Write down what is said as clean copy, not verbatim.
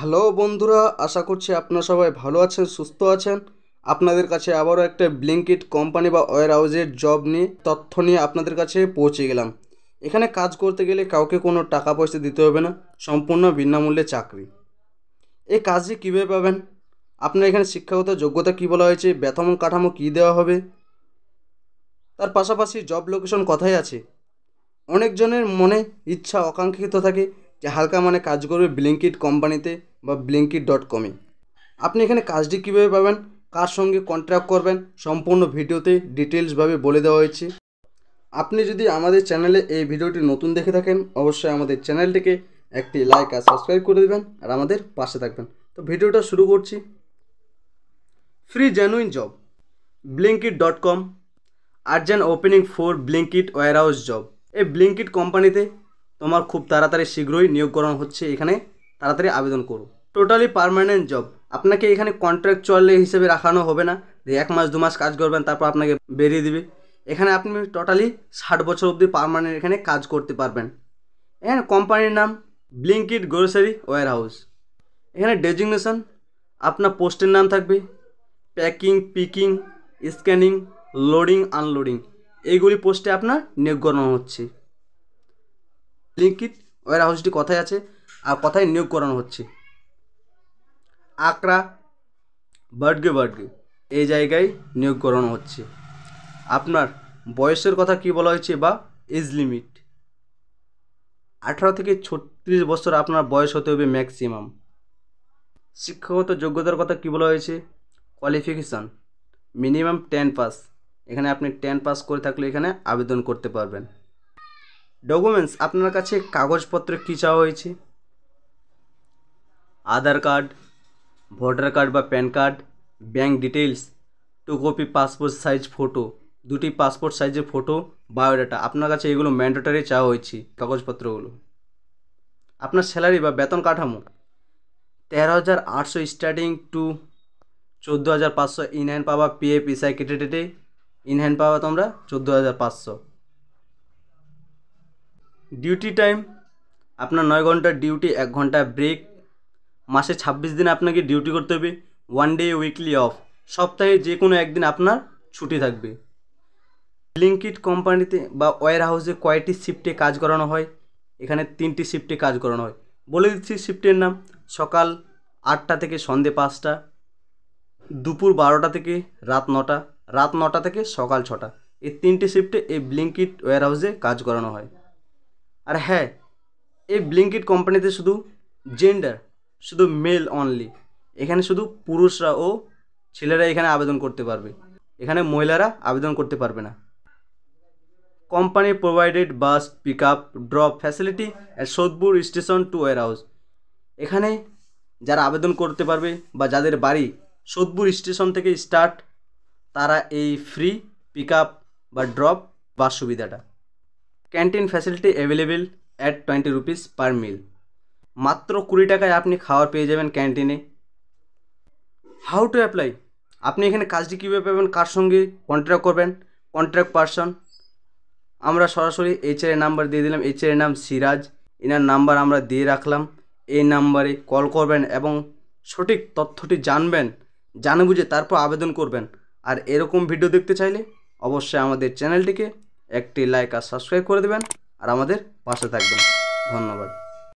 Hello বন্ধুরা, আশা করছি আপনারা সবাই ভালো আছেন, সুস্থ আছেন। আপনাদের কাছে আবারও একটা ব্লিঙ্কিট কোম্পানি বা ওয়্যার হাউসের জব নিয়ে তথ্য নিয়ে আপনাদের কাছে পৌঁছে গেলাম। এখানে কাজ করতে গেলে কাউকে কোনো টাকা পয়সা দিতে হবে না, সম্পূর্ণ বিনামূল্যে চাকরি। এই কাজটি কীভাবে পাবেন, আপনার এখানে শিক্ষাগত যোগ্যতা কী বলা হয়েছে, বেতন কাঠামো কী দেওয়া হবে, তার পাশাপাশি জব লোকেশন কোথায় আছে। অনেকজনের মনে ইচ্ছা আকাঙ্ক্ষিত থাকে যে হালকা মানে কাজ করবে ব্লিঙ্কিট কোম্পানিতে বা blinkit.com-এ। আপনি এখানে কাজটি কীভাবে পাবেন, কার সঙ্গে কন্ট্রাক্ট করবেন, সম্পূর্ণ ভিডিওতে ডিটেলসভাবে বলে দেওয়া হয়েছে। আপনি যদি আমাদের চ্যানেলে এই ভিডিওটি নতুন দেখে থাকেন, অবশ্যই আমাদের চ্যানেলটিকে একটি লাইক আর সাবস্ক্রাইব করে দেবেন আর আমাদের পাশে থাকবেন। তো ভিডিওটা শুরু করছি। Free genuine job, blinkit.com, urgent opening for Blinkit warehouse job. এই ব্লিঙ্কিট কোম্পানিতে তোমার খুব তাড়াতাড়ি শীঘ্রই নিয়োগ করানো হচ্ছে, এখানে তাড়াতাড়ি আবেদন করো। টোটালি পার্মানেন্ট জব, আপনাকে এখানে কন্ট্রাকচুয়াল হিসেবে রাখানো হবে না যে 1 মাস 2 মাস কাজ করবেন তারপর আপনাকে বেরিয়ে দিবে। এখানে আপনি টোটালি 60 বছর অবধি পার্মানেন্ট এখানে কাজ করতে পারবেন। এখানে কোম্পানির নাম ব্লিঙ্কিট গ্রোসারি ওয়্যারহাউস। এখানে ডেজিগনেশন আপনার পোস্টের নাম থাকবে, packing, picking, scanning, loading, unloading, এইগুলি পোস্টে আপনার নিয়োগ করানো হচ্ছে। ব্লিঙ্কিট ওয়্যারহাউসটি কোথায় আছে আর কোথায় নিয়োগ করানো হচ্ছে, আকরা বার্ডগে এই জায়গায় নিয়োগ করানো হচ্ছে। আপনার বয়সের কথা কি বলা হয়েছে বা এজ লিমিট, 18 থেকে 36 বছর আপনার বয়স হতে হবে ম্যাক্সিমাম। শিক্ষাগত যোগ্যতার কথা কি বলা হয়েছে, কোয়ালিফিকেশান মিনিমাম 10 পাস, এখানে আপনি 10 পাস করে থাকলে এখানে আবেদন করতে পারবেন। ডকুমেন্টস, আপনার কাছে কাগজপত্র কী চাওয়া হয়েছে, আধার কার্ড, ভোটার কার্ড বা pan card, bank details, 2 copy passport size photo, 2টি পাসপোর্ট সাইজের ফটো, বায়োডাটা, আপনার কাছে এগুলো ম্যান্ডেটরি চাওয়া হয়েছে কাগজপত্রগুলো। আপনার স্যালারি বা বেতন কাঠামো 13,800 স্টার্টিং টু 14,500 ইন হ্যান্ড পাওয়া, পিএফ ইসাই কেটে ইন হ্যান্ড পাওয়া তোমরা 14,500। ডিউটি টাইম আপনার 9 ঘন্টার ডিউটি, 1 ঘন্টা ব্রেক, মাসে 26 দিন আপনাকে ডিউটি করতে হবে, 1 ডে উইকলি অফ, সপ্তাহে যে কোনো একদিন আপনার ছুটি থাকবে। ব্লিঙ্কিট কোম্পানিতে বা ওয়্যার হাউসে কয়টি শিফটে কাজ করানো হয়, এখানে 3টি শিফটে কাজ করানো হয়। বলে দিচ্ছি শিফটের নাম, সকাল 8টা থেকে সন্ধে 5টা, দুপুর 12টা থেকে রাত 9টা, রাত 9টা থেকে সকাল 6টা, এই 3টি শিফটে এই ব্লিঙ্কিট ওয়্যার হাউসে কাজ করানো হয়। আর হ্যাঁ, এই ব্লিঙ্কিট কোম্পানিতে শুধু জেন্ডার শুধু মেল অনলি, এখানে শুধু পুরুষরা ও ছেলেরা এখানে আবেদন করতে পারবে, এখানে মহিলারা আবেদন করতে পারবে না। Company provided bus pick up drop facility at Sodepur station to warehouse. এখানে যারা আবেদন করতে পারবে বা যাদের বাড়ি সোদপুর স্টেশন থেকে স্টার্ট, তারা এই ফ্রি পিক আপ বা ড্রপ বাস সুবিধাটা। Canteen facility available at 20 rupees per meal, মাত্র 20 টাকায় আপনি খাবার পেয়ে যাবেন ক্যান্টিনে। হাউ টু অ্যাপ্লাই, আপনি এখানে কাজটি কীভাবে পাবেন, কার সঙ্গে কন্ট্রাক্ট করবেন, কন্ট্রাক্ট পারসন আমরা সরাসরি এইচআর নাম্বার দিয়ে দিলাম, এইচআর নাম সিরাজ, এনার নাম্বার আমরা দিয়ে রাখলাম। এই নাম্বারে কল করবেন এবং সঠিক তথ্যটি জানবেন, জানে বুঝে তারপর আবেদন করবেন। আর এরকম ভিডিও দেখতে চাইলে অবশ্যই আমাদের চ্যানেলটিকে একটি লাইক আর সাবস্ক্রাইব করে দেবেন আর আমাদের পাশে থাকবেন। ধন্যবাদ।